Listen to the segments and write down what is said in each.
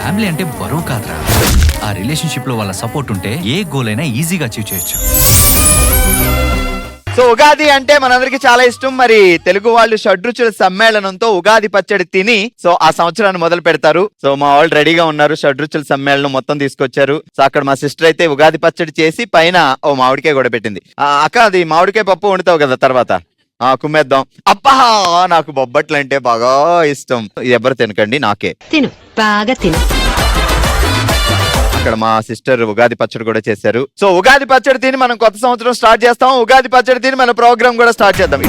Family అంటే బరువు కాదురా, ఆ రిలేషన్షిప్ లో వాళ్ళ సపోర్ట్ ఉంటే ఏ గోల్ అయినా ఈజీగా అచీవ్ చేయొచ్చు. సో ఉగాది అంటే మనందరికి చాలా ఇష్టం. మరి తెలుగు వాళ్ళు షడ్రుచుల సమ్మేళనంతో ఉగాది పచ్చడి తిని సో ఆ సంవత్సరాన్ని మొదలు పెడతారు. సో మా వాళ్ళు రెడీగా ఉన్నారు, షడ్రుచుల సమ్మేళనం మొత్తం తీసుకొచ్చారు. సో అక్కడ మా సిస్టర్ అయితే ఉగాది పచ్చడి చేసి పైన ఓ మామిడికాయ కూడా పెట్టింది. అక్క అది మామిడికాయ పప్పు వండుతావు కదా తర్వాత కుమ్మేద్దాం. అబ్బా నాకు బొబ్బట్లు అంటే బాగా ఇష్టం. ఎవరు తినకండి, నాకే తిను బాగా తిను. అక్కడ మా సిస్టర్ ఉగాది పచ్చడి కూడా చేశారు. సో ఉగాది పచ్చడి తిని మనం కొత్త సంవత్సరం స్టార్ట్ చేస్తాం. ఉగాది పచ్చడి తిని మన ప్రోగ్రామ్ కూడా స్టార్ట్ చేద్దాం.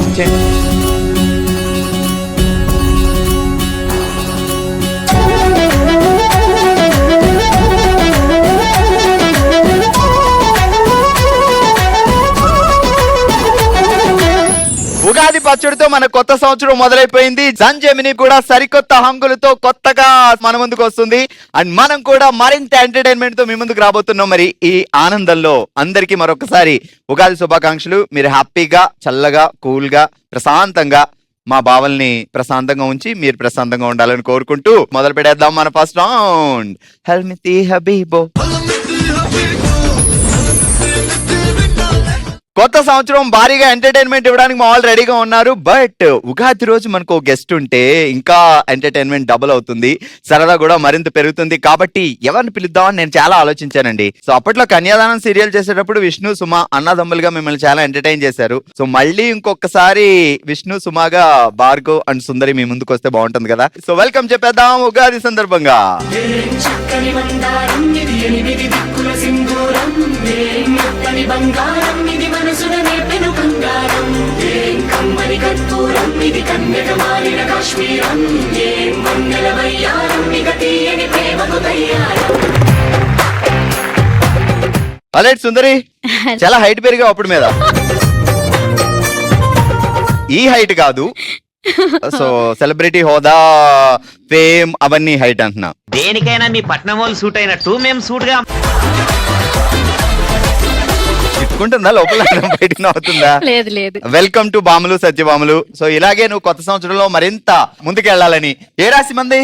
ఉగాది పచ్చడితో మన కొత్త సంవత్సరం మొదలైపోయింది. సంజమిని కూడా సరికొత్త హంగులతో కొత్తగా మన ముందుకు వస్తుంది. అండ్ మనం కూడా మరింత ఎంటర్టైన్మెంట్ తో మీ ముందుకు రాబోతున్నాం. మరి ఈ ఆనందంలో అందరికీ మరొకసారి ఉగాది శుభాకాంక్షలు. మీరు హ్యాపీగా, చల్లగా, కూల్ గా, ప్రశాంతంగా మా భావల్ని ప్రశాంతంగా ఉంచి మీరు ప్రశాంతంగా ఉండాలని కోరుకుంటూ మొదలు పెడేద్దాం మన ఫస్ట్ రౌండ్. హల్మితి హబీబో. కొత్త సంవత్సరం భారీగా ఎంటర్టైన్మెంట్ ఇవ్వడానికి మా వాళ్ళు రెడీగా ఉన్నారు. బట్ ఉగాది రోజు మనకు గెస్ట్ ఉంటే ఇంకా ఎంటర్టైన్మెంట్ డబుల్ అవుతుంది, సరదా కూడా మరింత పెరుగుతుంది. కాబట్టి ఎవరిని పిలుద్దామని నేను చాలా ఆలోచించానండి. సో అప్పట్లో కన్యాదానం సీరియల్ చేసేటప్పుడు విష్ణు సుమ అన్నదమ్ములుగా మిమ్మల్ని చాలా ఎంటర్టైన్ చేశారు. సో మళ్ళీ ఇంకొకసారి విష్ణు సుమగా భార్గవ్ అండ్ సుందరి మీ ముందుకు వస్తే బాగుంటుంది కదా. సో వెల్కమ్ చెప్పేద్దాం ఉగాది సందర్భంగా. అలైట్ సుందరి చాలా హైట్ పెరిగా అప్పుడు మీద. ఈ హైట్ కాదు, సో సెలబ్రిటీ హోదా, ఫేమ్ అవన్నీ హైట్ అంటున్నా. దేనికైనా మీ పట్నం వాళ్ళు సూట్ అయినట్టు మేము సూట్ గా తిట్టుకుంటుందా లోపల బయటకు అవుతుందా? లేదు లేదు. వెల్కమ్ టు బాములు సత్యభాములు. సో ఇలాగే నువ్వు కొత్త సంవత్సరంలో మరింత ముందుకెళ్లాలని. ఏ రాశి మంది?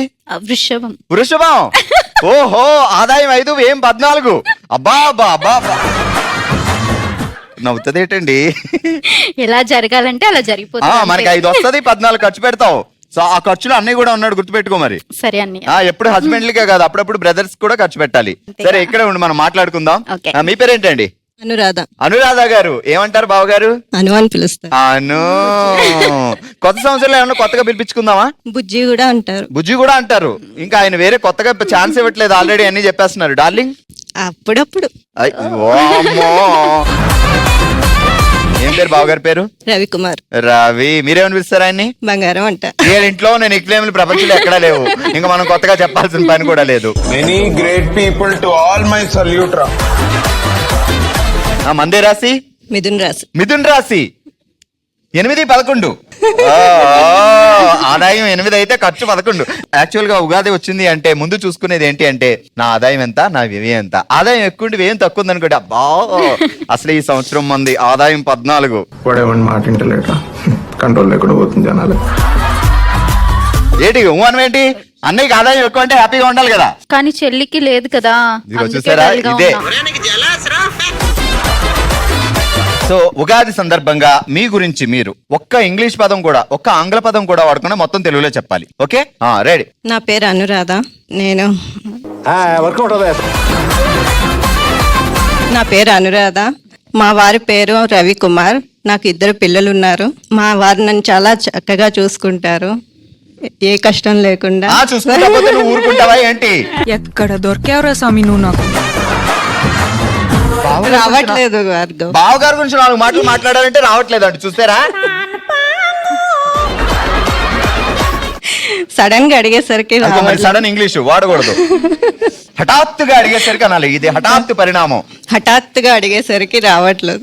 వృషభం. వృషభం. ఓహో, ఆదాయం 5, వ్యయం 14. అబ్బా అబ్బా అబ్బా. నవ్వుతుందేటండి? ఎలా జరగాలంటే అలా జరిగిపోతుంది. మనకి 5 వస్తుంది, 14 ఖర్చు పెడతావు. సో ఆ ఖర్చులో అన్నయ్య కూడా ఉన్నాడు, గుర్తుపెట్టుకో. మరి సరే అన్ని ఎప్పుడు హస్బెండ్లకే కాదు, అప్పుడప్పుడు బ్రదర్స్ కూడా ఖర్చు పెట్టాలి. సరే ఇక్కడే ఉండి మనం మాట్లాడుకుందాం. మీ పేరేంటండి? అనురాధ. అనురాధ గారు. ఏమంటారు బావగారు? అను అని పిలుస్తారు. అను. కొత్త సంవత్సరంలో ఏమన్నా కొత్తగా పిలిపించుకుందామా? బుజ్జి కూడా అంటారు. బుజ్జి కూడా అంటారు. ఇంకా ఆయన వేరే కొత్తగా ఛాన్స్ ఇవ్వట్లేదు, ఆల్రెడీ అన్ని చెప్పేస్తున్నారు. డార్లింగ్ అప్పుడప్పుడు. ఏం పేరు బావగారి పేరు? రవికుమార్. రవి. మీరేమని పిలుస్తారు ఆయన్ని? బంగారం అంట. ఇంట్లో నేను నిక్నేములు ప్రపంచంలో ఎక్కడా లేవు, ఇంకా మనం కొత్తగా చెప్పాల్సిన పని కూడా లేదు. Many great people to all my salute రా. మందే రాశి? మిథున్ రాశి. మిథున్ రాశి. 8, 11. ఆదాయం 8 అయితే ఖర్చు 11. యాక్చువల్ గా ఉగాది వచ్చింది అంటే ముందు చూసుకునేది ఏంటి అంటే నా ఆదాయం ఎంత, నా వ్యయం ఎంత. ఆదాయం ఎక్కువ ఉండి వ్యయం తక్కువ ఉంది అనుకోండి, అబ్బా అసలు ఈ సంవత్సరం మంది ఆదాయం 14. వాడేమని మాట ఇంటలేట, కంట్రోల్ లేకుండా పోతుంది జనాలు. ఏంటి ఏంటి అన్నయ్యకి ఆదాయం ఎక్కువ అంటే హ్యాపీగా ఉండాలి కదా, కానీ చెల్లికి లేదు కదా. చూసారా ఇదే. సో ఉగాది సందర్భంగా మీ గురించి మీరు ఒక్క ఇంగ్లీష్ పదం కూడా, ఒక్క ఆంగ్ల పదం కూడా వాడకుండా మొత్తం తెలుగులో చెప్పాలి. Okay, ready? నా పేరు అనురాధ. నా పేరు అనురాధ. మా వారి పేరు రవికుమార్. నాకు 2 పిల్లలు ఉన్నారు. మా వారు నన్ను చాలా చక్కగా చూసుకుంటారు, ఏ కష్టం లేకుండా. చూసుకుంటా నువ్వు ఊరుకుంటావా ఏంటి? ఎక్కడ దొరికేవరా స్వామి నువ్వు నాకు? రావట్లేదు భార్గవ్. బావగారి గురించి 4 మాటలు మాట్లాడాలంటే రావట్లేదు అంట. చూసారా? సడన్ గా అడిగేసరికి సడన్ ఇంగ్లీష్ వాడకూడదు, హఠాత్తుగా అడిగేసరికి అనాలి. ఇది హఠాత్తు పరిణామం. హఠాత్తుగా అడిగేసరికి రావట్లేదు.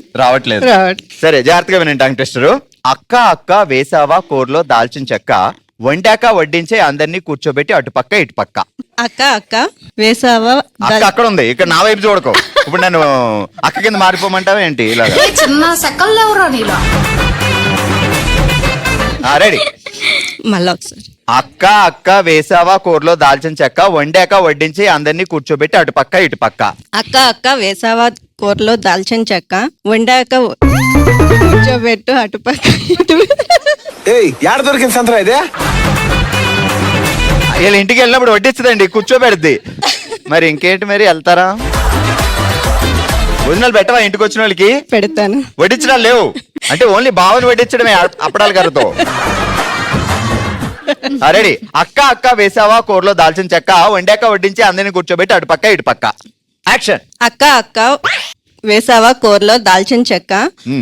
సరే జాగ్రత్తగా వినండి టంగ్ టెస్టర్. అక్క వేసావా కూరలో దాల్చిన చెక్క, వండాక వడ్డించే అందరినీ కూర్చోబెట్టి అటుపక్క ఇటుపక్క. అక్క వేసావా? అక్కడ ఉంది, ఇక్కడ నా వైపు చూడకు. ఇప్పుడు నన్ను అక్క కింద మారిపోమంటావా ఏంటి? ఇలాగా రెడీ? మళ్ళా ఒకసారి. అక్క అక్క వేసావా కూరలో దాల్చిన చెక్క, వండాక వడ్డించి అందరినీ కూర్చోబెట్టి అటుపక్క ఇటుపక్క. అక్క అక్క వేసావా కూరలో దాల్చిన చెక్క, వండాక కూర్చోబెట్టు అటుపక్క ఇటు. ఏయ్ యాడ దొరికింది సంతరా ఇదే? వీళ్ళ ఇంటికి వెళ్ళినప్పుడు వడ్డించదండి, కూర్చోబెడుద్ది. మరి ఇంకేంటి, మరి వెళ్తారా? భోజనాలు పెట్టవా ఇంటికి వచ్చిన వాళ్ళకి? పెడతాను. వడ్డించడం లేవు అంటే ఓన్లీ బావని వడ్డించడమే అప్పడాల గారితో. రెడీ. అక్క అక్క వేసావా కూరలో దాల్చిన చెక్క, వండాక వడ్డించి అందరిని కూర్చోబెట్టి అటుపక్క ఇటుపక్క. యాక్షన్. అక్క అక్క వేసావా కూరలో దాల్చిన చెక్క,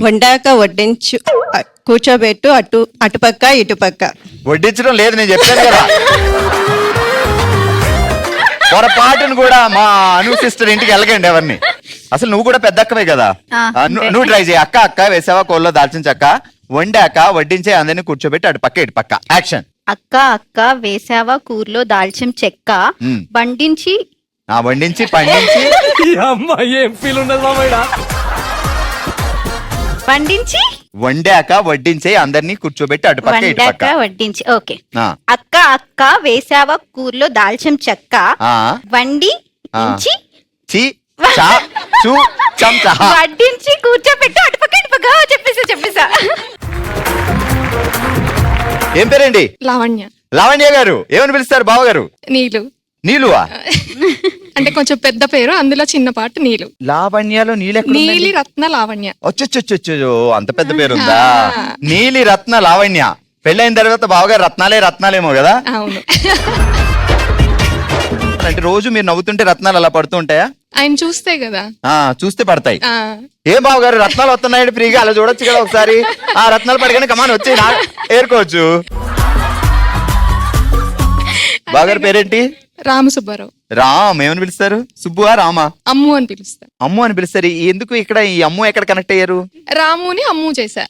వండాక వడ్డించు కూర్చోబెట్టు అటుపక్క ఇటుపక్క. వడ్డించడం లేదు, నేను చెప్పాను కదా. పొరపాటును కూడా మా అను సిస్టర్ ఇంటికి వెళ్ళకండి ఎవరిని. అసలు నువ్వు కూడా పెద్ద అక్కవే కదా. నువ్వు ట్రై చేయి. అక్క అక్క వేసావా కూరలో దాల్చిన చెక్క, వండాక వడ్డించే అందరిని కూర్చోబెట్టి అటుపక్క ఇటుపక్క. యాక్షన్. అక్క అక్క వేసావా కూరలో దాల్చిన చెక్క, బండించి వండించి పండించి బండించి వండాక వడ్డించే అందరినీ కూర్చోబెట్టి అటుపక్క వండాక ఇటుపక్క. వడ్డించి. ఓకే. ఆ. అక్క అక్క వేసావా కూరలో దాల్చిన చెక్క, ఆ. వండి ఇంచి చి చా చూ చం చహ. వడ్డించి కూర్చోబెట్టి అటుపక్క ఇటుపక్క. చెప్పేసా. ఏం పేరండి? లావణ్య. లావణ్య గారు. ఏమని పిలుస్తారు బావగారు? నీలు. నీలువా? అంటే కొంచెం పెద్ద పేరు, అందులో చిన్న పాటు నీలు. లావణ్యలో నీలి రత్న లావణ్య. వచ్చొచ్చొచ్చో అంత పెద్ద పేరుందా? నీలి రత్న లావణ్య. పెళ్ళైన తర్వాత బావగారు రత్నాలేమో కదా. అవును. అంటే రోజు మీరు నవ్వుతుంటే రత్నాలు అలా పడుతూ ఉంటాయా? ఆయన చూస్తే కదా. చూస్తే పడతాయి. ఆ, ఏం బావగారు రత్నాలు వస్తున్నాయండి ఫ్రీగా, అలా చూడొచ్చు కదా ఒకసారి. ఆ రత్నాలు పడగానే కమాన్ వచ్చి ఏరుకోవచ్చు. బావగారు పేరేంటి? రామసుబ్బారావు. రామ్. ఏమని పిలుస్తారు? సుబ్బువా రామా? అమ్ము అని పిలుస్తారు. అమ్ము అని పిలుస్తారు. ఎందుకు ఇక్కడ ఈ అమ్ము ఎక్కడ కనెక్ట్ అయ్యారు? రాముని అమ్ము చేశా.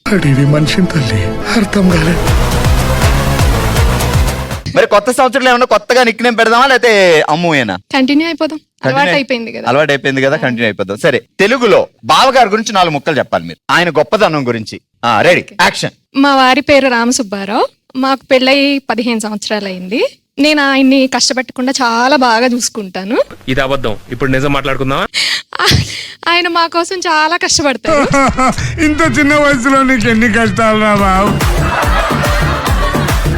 మనిషిని తల్లి అర్థం కాలేదు. మరి కొత్త సంవత్సరంలో ఏమన్నా కొత్తగా నిక్ నేమ్ పెడదామా, లేకపోతే అమ్ముయేనా? కంటిన్యూ అయిపోదాం. అలవాటు అయిపోయింది కదా. అలవాటు అయిపోయింది కదా, కంటిన్యూ అయిపోదాం. సరే, తెలుగులో బావగారి గురించి 4 ముక్కలు చెప్పాలి మీరు, ఆయన గొప్పతనం గురించి. రెడీ. యాక్షన్. మా వారి పేరు రామసుబ్బారావు. మాకు పెళ్ళై 15 సంవత్సరాలు అయింది. నేను ఆయన్ని కష్టపెట్టకుండా చాలా బాగా చూసుకుంటాను. ఇది అబద్ధం. ఇప్పుడు నిజం మాట్లాడుకుందామా? ఆయన మా కోసం చాలా కష్టపడతారు. ఇంత చిన్న వయసులో నీకు ఎన్ని కష్టాలు రా బాబు.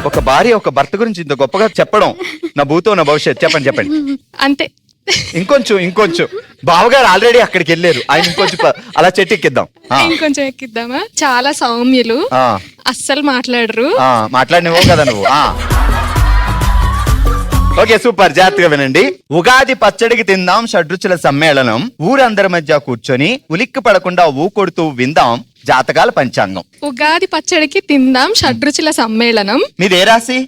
ఒక భార్య ఒక భర్త గురించి ఇంత గొప్పగా చెప్పడం నా భూతో నా భవిష్యత్. చెప్పండి. అంతే. ఇంకొంచెం బావగారు ఆల్రెడీ అక్కడికి వెళ్ళారు, ఆయన ఇంకొంచెం అలా చెట్టు ఎక్కిద్దాం. ఇంకొంచెం ఎక్కిద్దామా? చాలా సౌమ్యులు, అస్సలు మాట్లాడరు. మాట్లాడినవో కదా నువ్వు. Okay, super. జాగ్రత్తగా వినండి. ఉగాది పచ్చడికి తిందాం షడ్రుచుల సమ్మేళనం, ఊరందరి మధ్య కూర్చొని ఉలిక్కి పడకుండా ఊకొడుతూ విందాం జాతకాల పంచాంగం. ఉగాది పచ్చడికి తిందాం షడ్రుచుల సమ్మేళనం. మీదే రాశి?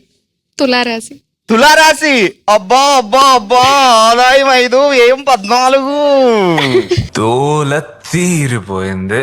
తులారాశి. తులారాశి. అబ్బా అబ్బా అబ్బా, ఆదాయం 5, ఏం 14. తోల తీరిపోయింది.